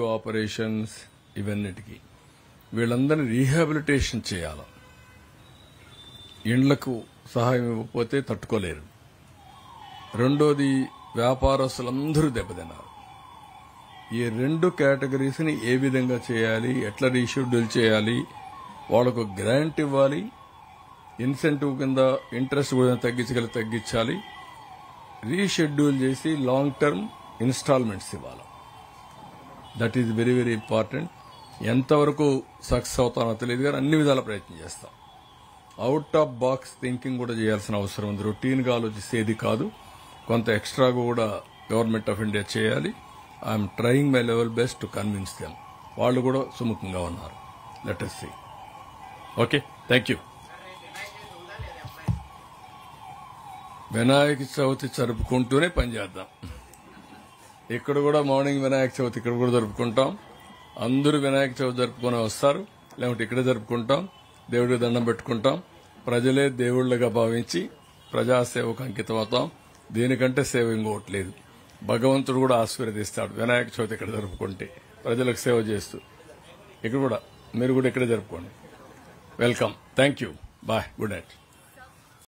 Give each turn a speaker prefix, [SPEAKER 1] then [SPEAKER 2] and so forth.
[SPEAKER 1] Operations ఇవన్నిటికీ వీళ్ళందరినీ rehabilitation చేయాలి. ఇండ్లకు సహాయం ఇవ్వకపోతే తట్టుకోలేరు. రెండోది వ్యాపారస్తులందరూ దెబ్బతిన్నారు. ఈ రెండు కేటగిరీస్ని ఏ విధంగా చేయాలి, ఎట్లా రీషెడ్యూల్ చేయాలి, వాళ్లకు గ్రాంట్ ఇవ్వాలి, ఇన్సెంటివ్ కింద ఇంట్రెస్ట్ కూడా తగ్గించాలి, రీషెడ్యూల్ చేసి లాంగ్ టర్మ్ ఇన్స్టాల్మెంట్స్ ఇవ్వాలి. That is very very important. ఎంతవరకు సక్సెస్ అవుతానో తెలియదు కానీ అన్ని విధాల ప్రయత్నం చేస్తాం. అవుట్ ఆఫ్ బాక్స్ థింకింగ్ కూడా చేయాల్సిన అవసరం ఉంది. రొటీన్గా ఆలోచిస్తేది కాదు, కొంత ఎక్స్ట్రా కూడా గవర్నమెంట్ ఆఫ్ ఇండియా చేయాలి. I'm trying my level best to convince them. వాళ్ళు కూడా సుముఖంగా ఉన్నారు. Let us see. Okay, thank you. Vinayaka Chavithi జరుపుకుంటూనే పనిచేద్దాం. ఇక్కడ కూడా మార్నింగ్ వినాయక చవితి ఇక్కడ కూడా జరుపుకుంటాం. అందరూ వినాయక చవితి జరుపుకొని వస్తారు, లేకుంటే ఇక్కడే జరుపుకుంటాం. దేవుడికి దండం పెట్టుకుంటాం. ప్రజలే దేవుళ్లుగా భావించి ప్రజాసేవకు అంకితం అవుతాం. దీనికంటే సేవ ఇంకోట్లేదు. భగవంతుడు కూడా ఆశీర్వదిస్తాడు వినాయక చవితి ఇక్కడ జరుపుకుంటే, ప్రజలకు సేవ చేస్తూ. ఇక్కడ కూడా మీరు కూడా ఇక్కడే జరుపుకోండి. Welcome. Thank you. Bye. Good night.